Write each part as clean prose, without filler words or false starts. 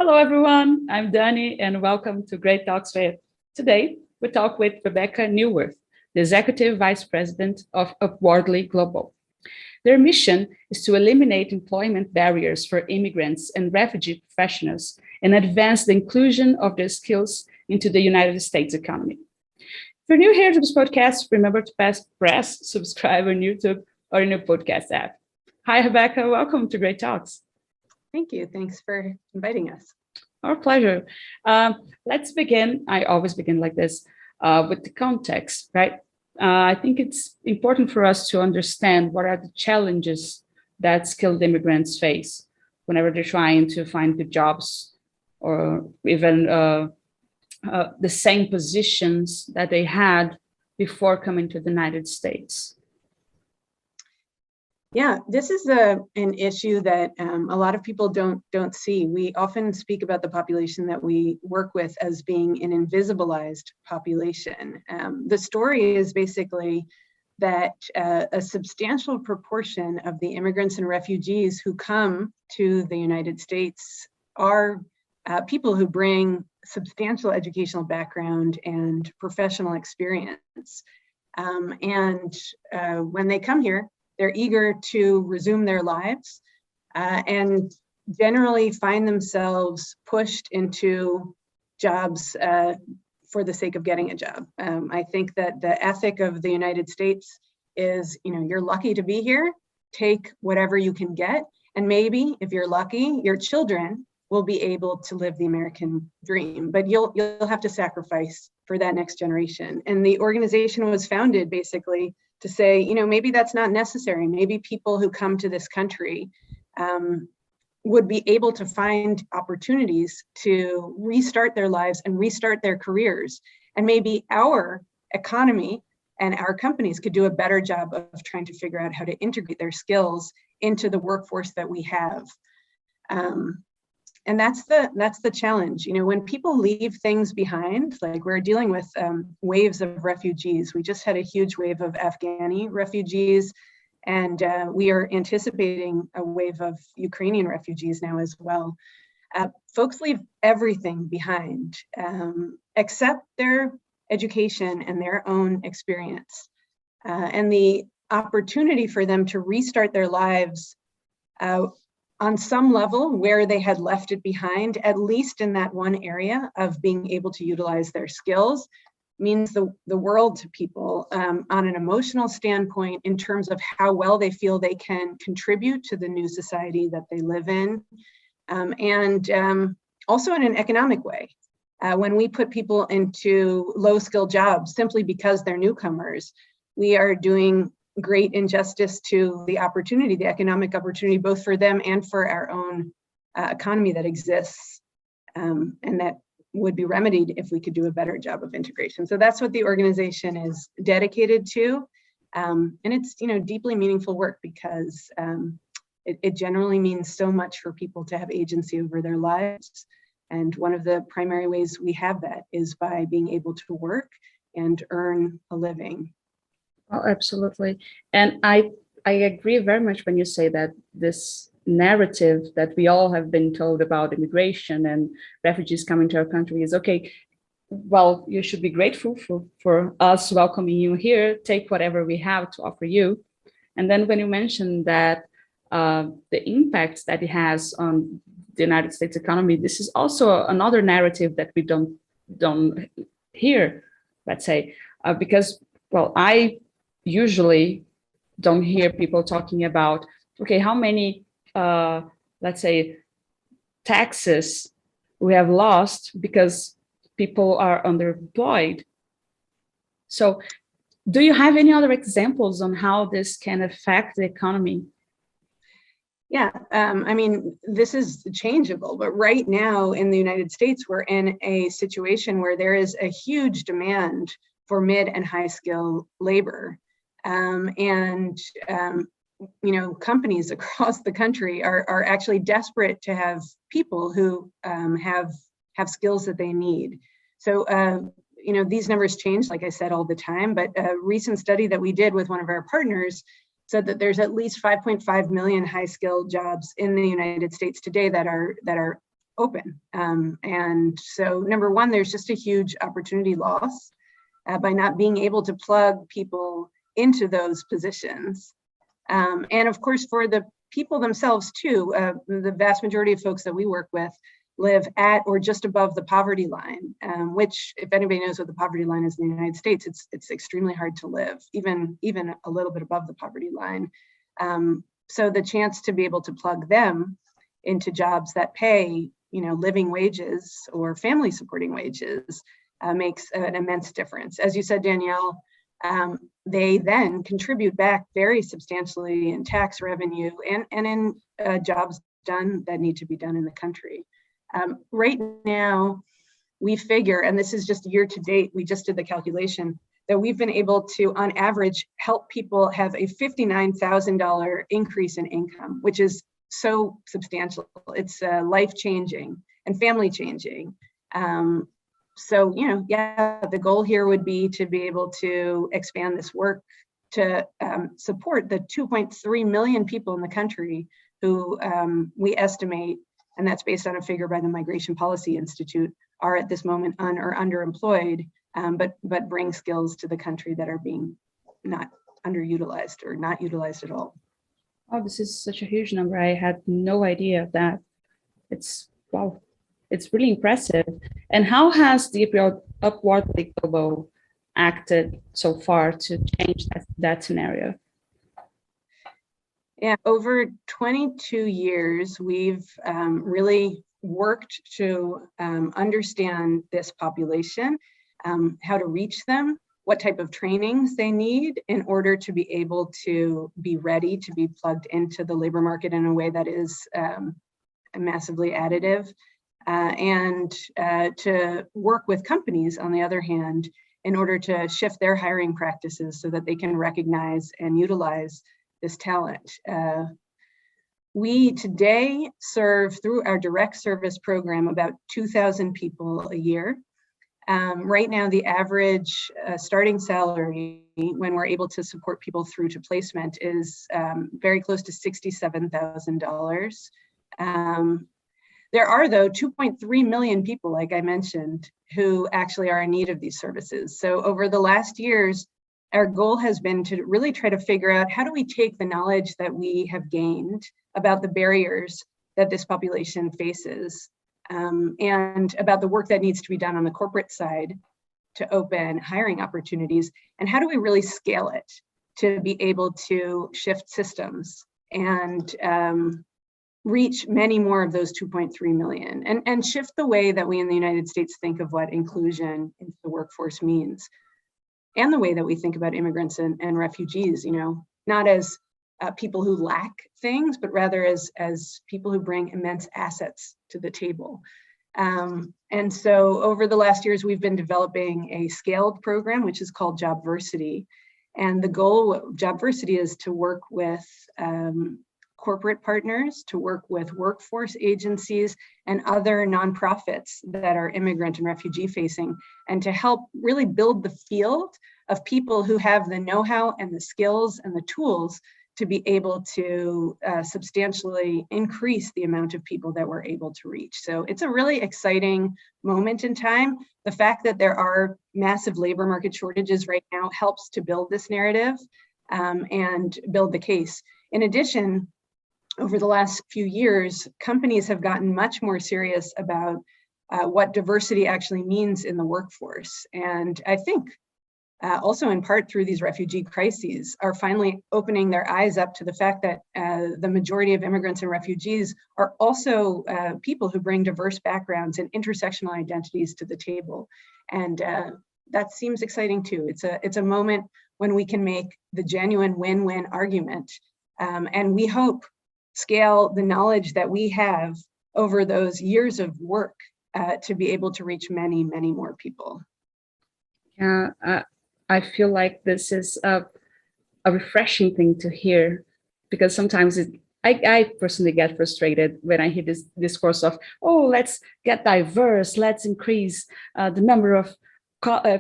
Hello, everyone. I'm Dani, and welcome to Great Talks with. Today, we talk with Rebecca Newworth, the Executive Vice President of Upwardly Global. Their mission is to eliminate employment barriers for immigrants and refugee professionals and advance the inclusion of their skills into the United States economy. If you're new here to this podcast, remember to press subscribe on YouTube or in your podcast app. Hi, Rebecca. Welcome to Great Talks. Thank you. Thanks for inviting us. Our pleasure. Let's begin. I always begin like this with the context, right? I think it's important for us to understand what are the challenges that skilled immigrants face whenever they're trying to find good jobs or even the same positions that they had before coming to the United States. Yeah, this is an issue that a lot of people don't see. We often speak about the population that we work with as being an invisibilized population. The story is basically that a substantial proportion of the immigrants and refugees who come to the United States are people who bring substantial educational background and professional experience. And when they come here, they're eager to resume their lives and generally find themselves pushed into jobs for the sake of getting a job. I think that the ethic of the United States is, you're lucky to be here, take whatever you can get. And maybe if you're lucky, your children will be able to live the American dream, but you'll have to sacrifice for that next generation. And the organization was founded basically to say, maybe that's not necessary. Maybe people who come to this country would be able to find opportunities to restart their lives and restart their careers. And maybe our economy and our companies could do a better job of trying to figure out how to integrate their skills into the workforce that we have. And that's the challenge. When people leave things behind, like we're dealing with waves of refugees. We just had a huge wave of Afghani refugees, and we are anticipating a wave of Ukrainian refugees now as well. Folks leave everything behind except their education and their own experience. And the opportunity for them to restart their lives on some level where they had left it behind, at least in that one area of being able to utilize their skills, means the world to people on an emotional standpoint in terms of how well they feel they can contribute to the new society that they live in, and also in an economic way. When we put people into low-skilled jobs simply because they're newcomers, we are doing great injustice to the opportunity, the economic opportunity, both for them and for our own economy that exists, and that would be remedied if we could do a better job of integration. So that's what the organization is dedicated to, and it's deeply meaningful work because it generally means so much for people to have agency over their lives. And one of the primary ways we have that is by being able to work and earn a living. Oh, absolutely. And I agree very much when you say that this narrative that we all have been told about immigration and refugees coming to our country is, okay, well, you should be grateful for us welcoming you here, take whatever we have to offer you. And then when you mentioned that the impacts that it has on the United States economy, this is also another narrative that we don't hear, let's say, because, well, I usually don't hear people talking about, okay, how many, let's say, taxes we have lost because people are underemployed. So do you have any other examples on how this can affect the economy? Yeah, this is changeable, but right now in the United States, we're in a situation where there is a huge demand for mid and high skill labor. Companies across the country are actually desperate to have people who have skills that they need. So, these numbers change, like I said, all the time, but a recent study that we did with one of our partners said that there's at least 5.5 million high-skilled jobs in the United States today that are open. And so number one, there's just a huge opportunity loss by not being able to plug people into those positions. And of course, for the people themselves too, the vast majority of folks that we work with live at or just above the poverty line, which, if anybody knows what the poverty line is in the United States, it's extremely hard to live, even a little bit above the poverty line. So the chance to be able to plug them into jobs that pay, living wages or family supporting wages makes an immense difference. As you said, Danielle, they then contribute back very substantially in tax revenue and in jobs done that need to be done in the country. Right now, we figure, and this is just year to date, we just did the calculation, that we've been able to, on average, help people have a $59,000 increase in income, which is so substantial. It's life-changing and family-changing. So, the goal here would be to be able to expand this work to support the 2.3 million people in the country who we estimate, and that's based on a figure by the Migration Policy Institute, are at this moment underemployed, but bring skills to the country that are being not underutilized or not utilized at all. Oh, this is such a huge number. I had no idea of that. Wow, it's really impressive. And how has the Upwardly Global acted so far to change that scenario? Yeah, over 22 years, we've really worked to understand this population, how to reach them, what type of trainings they need in order to be able to be ready to be plugged into the labor market in a way that is massively additive, and to work with companies, on the other hand, in order to shift their hiring practices so that they can recognize and utilize this talent. We today serve, through our direct service program, about 2,000 people a year. Right now, the average starting salary, when we're able to support people through to placement, is very close to $67,000. There are, though, 2.3 million people, like I mentioned, who actually are in need of these services. So over the last years, our goal has been to really try to figure out, how do we take the knowledge that we have gained about the barriers that this population faces, and about the work that needs to be done on the corporate side to open hiring opportunities, and how do we really scale it to be able to shift systems and reach many more of those 2.3 million, and shift the way that we in the United States think of what inclusion into the workforce means, and the way that we think about immigrants and refugees, not as people who lack things, but rather as people who bring immense assets to the table. And so over the last years, we've been developing a scaled program, which is called Jobversity. And the goal of Jobversity is to work with corporate partners, to work with workforce agencies and other nonprofits that are immigrant and refugee facing, and to help really build the field of people who have the know-how and the skills and the tools to be able to substantially increase the amount of people that we're able to reach. So it's a really exciting moment in time. The fact that there are massive labor market shortages right now helps to build this narrative and build the case. In addition, over the last few years, companies have gotten much more serious about what diversity actually means in the workforce. And I think also in part through these refugee crises, are finally opening their eyes up to the fact that the majority of immigrants and refugees are also people who bring diverse backgrounds and intersectional identities to the table. And that seems exciting too. It's a moment when we can make the genuine win-win argument. And we hope scale the knowledge that we have over those years of work to be able to reach many, many more people. Yeah, I feel like this is a refreshing thing to hear, because sometimes I personally get frustrated when I hear this discourse of, oh, let's get diverse, let's increase the number of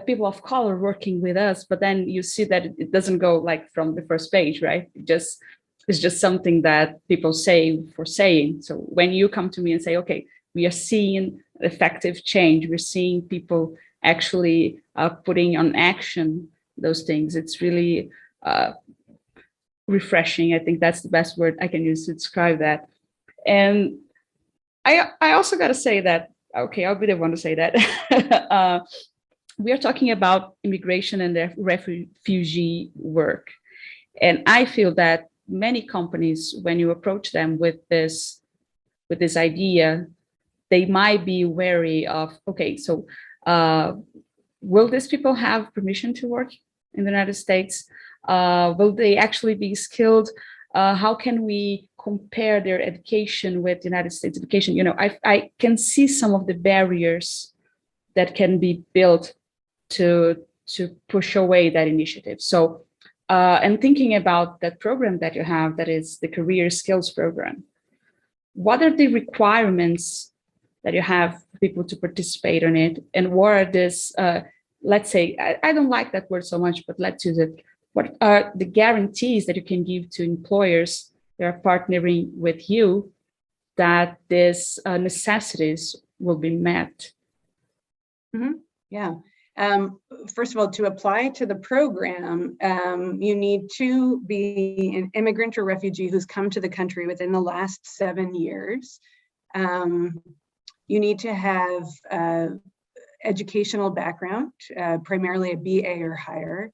people of color working with us. But then you see that it doesn't go like from the first page, right? It's just something that people say for saying. So when you come to me and say, okay, we are seeing effective change. We're seeing people actually putting on action those things. It's really refreshing. I think that's the best word I can use to describe that. And I also got to say that, okay, I'll be the one to say that. We are talking about immigration and the refugee work. And I feel that many companies, when you approach them with this idea, they might be wary of, okay, so will these people have permission to work in the United States? Will they actually be skilled? How can we compare their education with the United States education? You know, I can see some of the barriers that can be built to push away that initiative. So, and thinking about that program that you have, that is the Career Skills Program, what are the requirements that you have for people to participate in it? And what are this, let's say, I don't like that word so much, but let's use it. What are the guarantees that you can give to employers that are partnering with you that these necessities will be met? Mm-hmm. Yeah. First of all, to apply to the program, you need to be an immigrant or refugee who's come to the country within the last 7 years. You need to have educational background, primarily a BA or higher,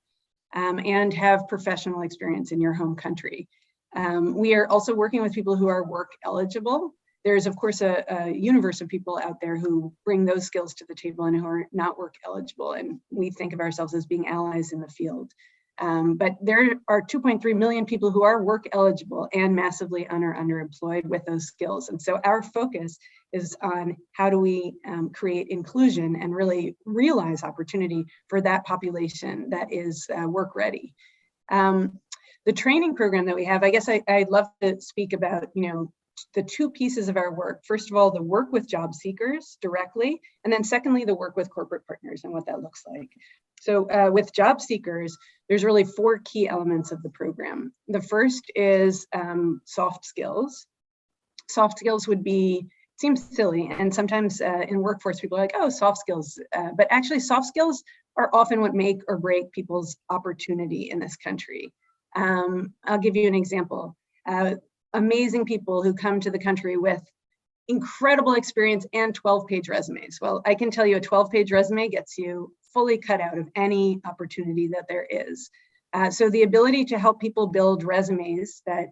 and have professional experience in your home country. We are also working with people who are work eligible. There's, of course, a universe of people out there who bring those skills to the table and who are not work eligible. And we think of ourselves as being allies in the field. But there are 2.3 million people who are work eligible and massively underemployed with those skills. And so our focus is on how do we create inclusion and really realize opportunity for that population that is work ready. The training program that we have, I guess I'd love to speak about, the two pieces of our work. First of all, the work with job seekers directly, and then secondly, the work with corporate partners and what that looks like. So with job seekers, there's really 4 key elements of the program. The first is soft skills. Soft skills would be, seems silly, and sometimes in workforce people are like, oh, soft skills, but actually soft skills are often what make or break people's opportunity in this country. I'll give you an example. Amazing people who come to the country with incredible experience and 12-page resumes. Well, I can tell you a 12-page resume gets you fully cut out of any opportunity that there is. So the ability to help people build resumes that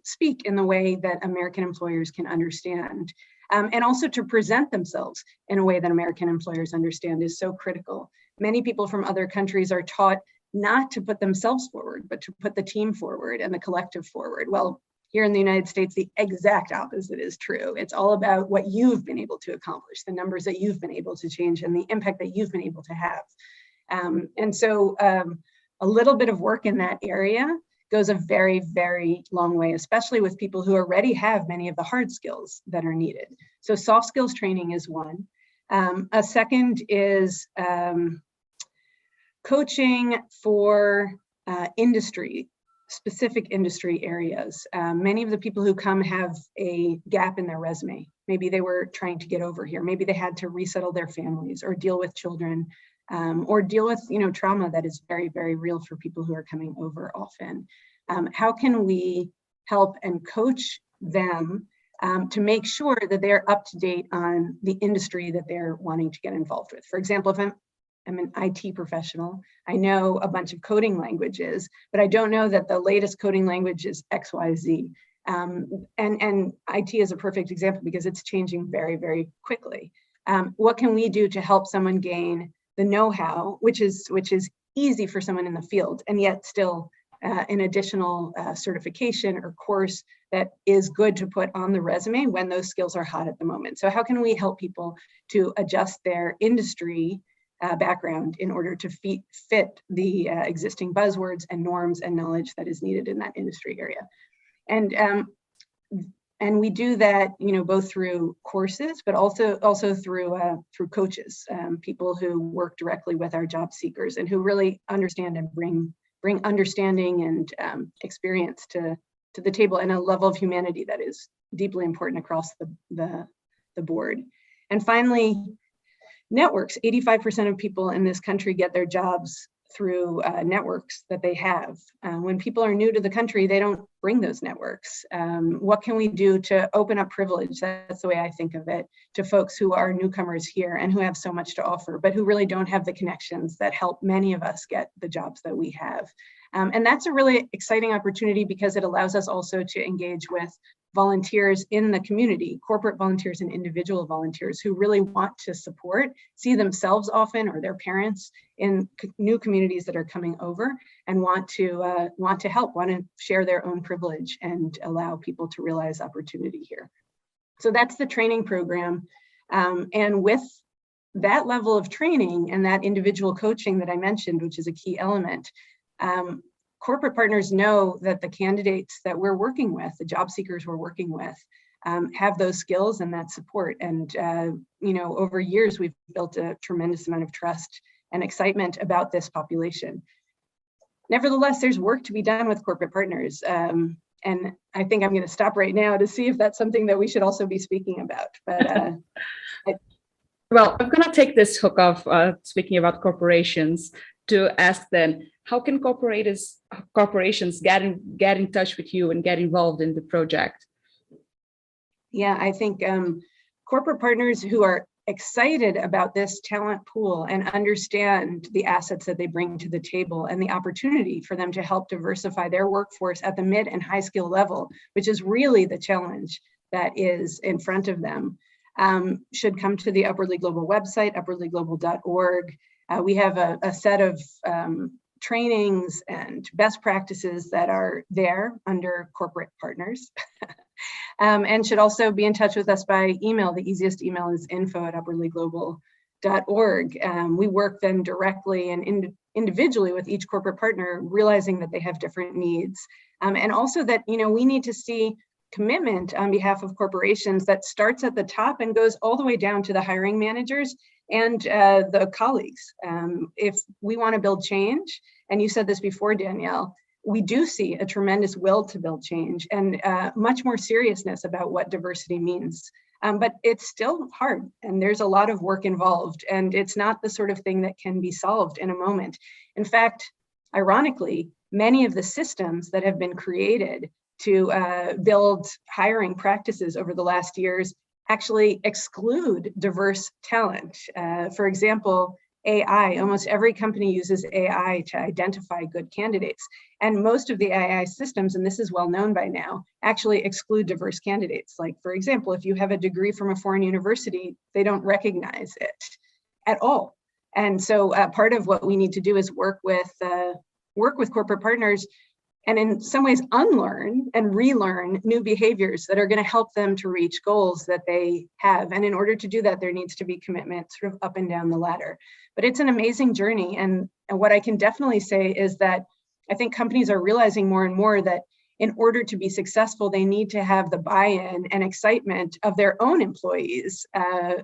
speak in the way that American employers can understand, and also to present themselves in a way that American employers understand is so critical. Many people from other countries are taught not to put themselves forward, but to put the team forward and the collective forward. Well, here in the United States, the exact opposite is true. It's all about what you've been able to accomplish, the numbers that you've been able to change, and the impact that you've been able to have. And so a little bit of work in that area goes a very, very long way, especially with people who already have many of the hard skills that are needed. So soft skills training is one. A second is coaching for specific industry areas. Many of the people who come have a gap in their resume. Maybe they were trying to get over here. Maybe they had to resettle their families or deal with children, or deal with trauma that is very, very real for people who are coming over often. How can we help and coach them to make sure that they're up to date on the industry that they're wanting to get involved with? For example, if I'm an IT professional, I know a bunch of coding languages, but I don't know that the latest coding language is XYZ. And IT is a perfect example because it's changing very, very quickly. What can we do to help someone gain the know-how, which is easy for someone in the field, and yet still an additional certification or course that is good to put on the resume when those skills are hot at the moment? So how can we help people to adjust their industry background in order to fit the existing buzzwords and norms and knowledge that is needed in that industry area? And we do that, both through courses, but also through coaches, people who work directly with our job seekers and who really understand and bring understanding and experience to the table, and a level of humanity that is deeply important across the the board. And finally, networks. 85% of people in this country get their jobs through networks that they have. When people are new to the country, they don't bring those networks. What can we do to open up privilege? That's the way I think of it, to folks who are newcomers here and who have so much to offer, but who really don't have the connections that help many of us get the jobs that we have. And that's a really exciting opportunity because it allows us also to engage with volunteers in the community, corporate volunteers and individual volunteers who really want to support, see themselves often or their parents in new communities that are coming over and want to help, want to share their own privilege and allow people to realize opportunity here. So that's the training program. And with that level of training and that individual coaching that I mentioned, which is a key element, corporate partners know that the candidates that we're working with, the job seekers we're working with, have those skills and that support. And over years, we've built a tremendous amount of trust and excitement about this population. Nevertheless, there's work to be done with corporate partners. And I think I'm going to stop right now to see if that's something that we should also be speaking about. But well, I'm going to take this hook of speaking about corporations to ask then, how can corporations get in touch with you and get involved in the project? Yeah, I think corporate partners who are excited about this talent pool and understand the assets that they bring to the table and the opportunity for them to help diversify their workforce at the mid and high skill level, which is really the challenge that is in front of them, should come to the Upwardly Global website, upwardlyglobal.org. We have a set of trainings and best practices that are there under corporate partners. And should also be in touch with us by email. The easiest email is info@upwardlyglobal.org. We work then directly and individually with each corporate partner, realizing that they have different needs. And also that, we need to see commitment on behalf of corporations that starts at the top and goes all the way down to the hiring managers and the colleagues. If we want to build change, and you said this before, Danielle, we do see a tremendous will to build change and much more seriousness about what diversity means. But it's still hard and there's a lot of work involved, and it's not the sort of thing that can be solved in a moment. In fact, ironically, many of the systems that have been created to build hiring practices over the last years actually exclude diverse talent. For example, AI, almost every company uses AI to identify good candidates. And most of the AI systems, and this is well known by now, actually exclude diverse candidates. Like, for example, if you have a degree from a foreign university, they don't recognize it at all. And so part of what we need to do is work with corporate partners and in some ways unlearn and relearn new behaviors that are going to help them to reach goals that they have. And in order to do that, there needs to be commitment sort of up and down the ladder. But it's an amazing journey. And what I can definitely say is that I think companies are realizing more and more that in order to be successful, they need to have the buy-in and excitement of their own employees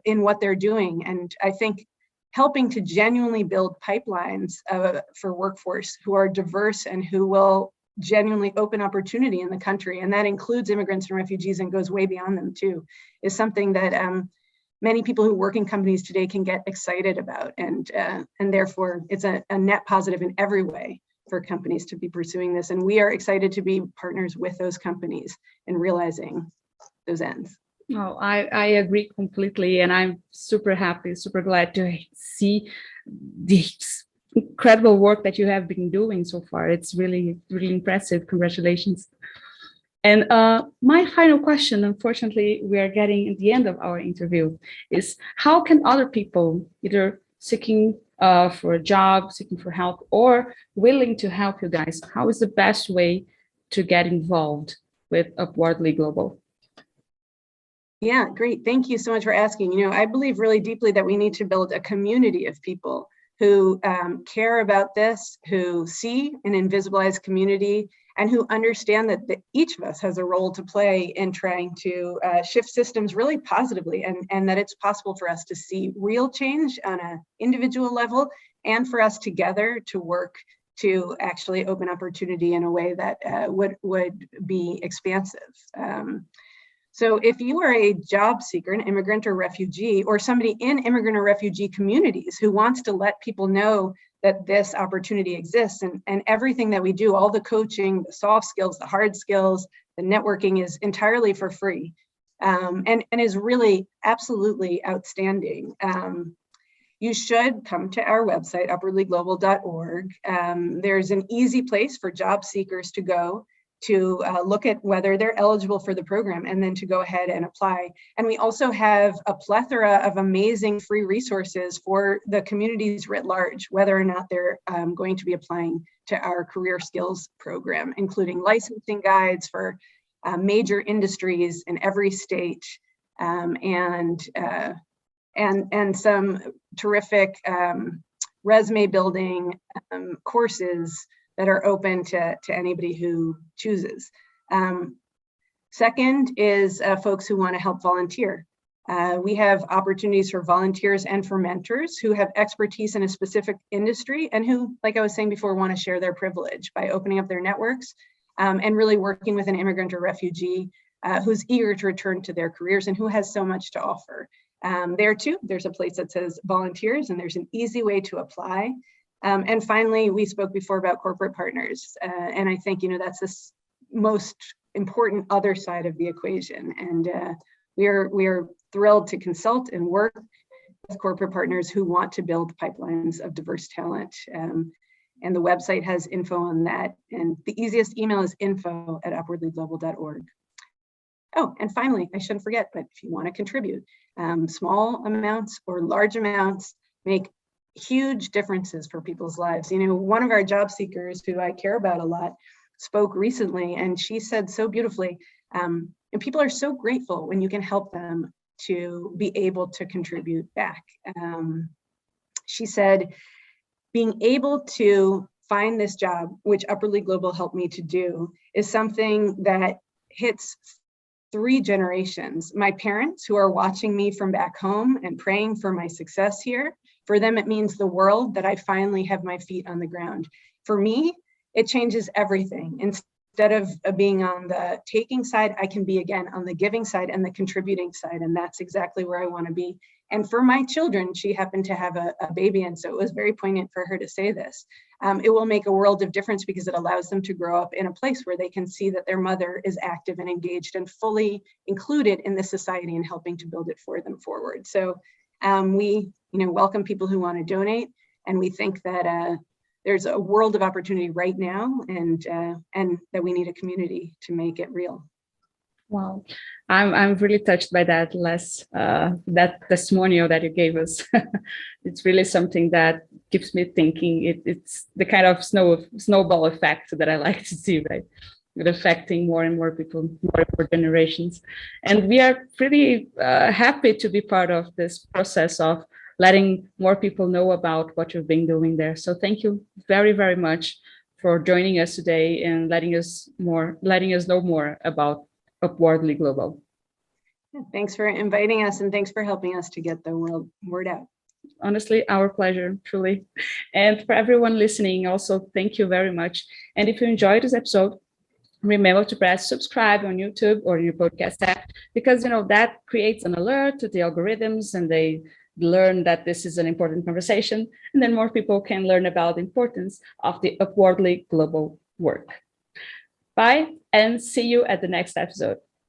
in what they're doing. And I think helping to genuinely build pipelines for workforce who are diverse and who will genuinely open opportunity in the country, and that includes immigrants and refugees and goes way beyond them too, is something that many people who work in companies today can get excited about, and therefore it's a net positive in every way for companies to be pursuing this, and we are excited to be partners with those companies in realizing those ends. Oh, I agree completely, and I'm super happy, super glad to see these incredible work that you have been doing so far. It's really, really impressive. Congratulations. And my final question, unfortunately, we are getting at the end of our interview, is how can other people, either seeking for a job, seeking for help, or willing to help you guys, how is the best way to get involved with Upwardly Global? Yeah, great. Thank you so much for asking. I believe really deeply that we need to build a community of people who care about this, who see an invisibilized community, and who understand that each of us has a role to play in trying to shift systems really positively, and that it's possible for us to see real change on an individual level, and for us together to work to actually open opportunity in a way that would be expansive. So if you are a job seeker, an immigrant or refugee, or somebody in immigrant or refugee communities who wants to let people know that this opportunity exists, and everything that we do, all the coaching, the soft skills, the hard skills, the networking is entirely for free, and is really absolutely outstanding. You should come to our website, upwardlyglobal.org. There's an easy place for job seekers to go to look at whether they're eligible for the program and then to go ahead and apply. And we also have a plethora of amazing free resources for the communities writ large, whether or not they're going to be applying to our career skills program, including licensing guides for major industries in every state, and some terrific resume building courses that are open to anybody who chooses. Second is folks who want to help volunteer. We have opportunities for volunteers and for mentors who have expertise in a specific industry and who, like I was saying before, want to share their privilege by opening up their networks and really working with an immigrant or refugee who's eager to return to their careers and who has so much to offer. There too, there's a place that says volunteers, and there's an easy way to apply. And finally, we spoke before about corporate partners, and I think that's the most important other side of the equation. And we are thrilled to consult and work with corporate partners who want to build pipelines of diverse talent. And the website has info on that. And the easiest email is info@upwardlyglobal.org. Oh, and finally, I shouldn't forget, but if you want to contribute, small amounts or large amounts make huge differences for people's lives. One of our job seekers who I care about a lot spoke recently, and she said so beautifully, and people are so grateful when you can help them to be able to contribute back. She said, being able to find this job, which Upwardly Global helped me to do, is something that hits 3 generations. My parents, who are watching me from back home and praying for my success here, for them, it means the world that I finally have my feet on the ground. For me, it changes everything. Instead of being on the taking side, I can be again on the giving side and the contributing side. And that's exactly where I want to be. And for my children, she happened to have a baby. And so it was very poignant for her to say this. It will make a world of difference because it allows them to grow up in a place where they can see that their mother is active and engaged and fully included in the society and helping to build it for them forward. So we welcome people who want to donate, and we think that there's a world of opportunity right now, and that we need a community to make it real. Wow, I'm really touched by that that testimonial that you gave us. It's really something that keeps me thinking. It's the kind of snowball effect that I like to see, right? It affecting more and more people, more and more generations. And we are pretty happy to be part of this process of letting more people know about what you've been doing there. So thank you very, very much for joining us today and letting us know more about Upwardly Global. Thanks for inviting us, and thanks for helping us to get the word out. Honestly, our pleasure, truly. And for everyone listening, also, thank you very much. And if you enjoyed this episode, remember to press subscribe on YouTube or your podcast app, because that creates an alert to the algorithms, and they learn that this is an important conversation, and then more people can learn about the importance of the Upwardly Global work. Bye, and see you at the next episode.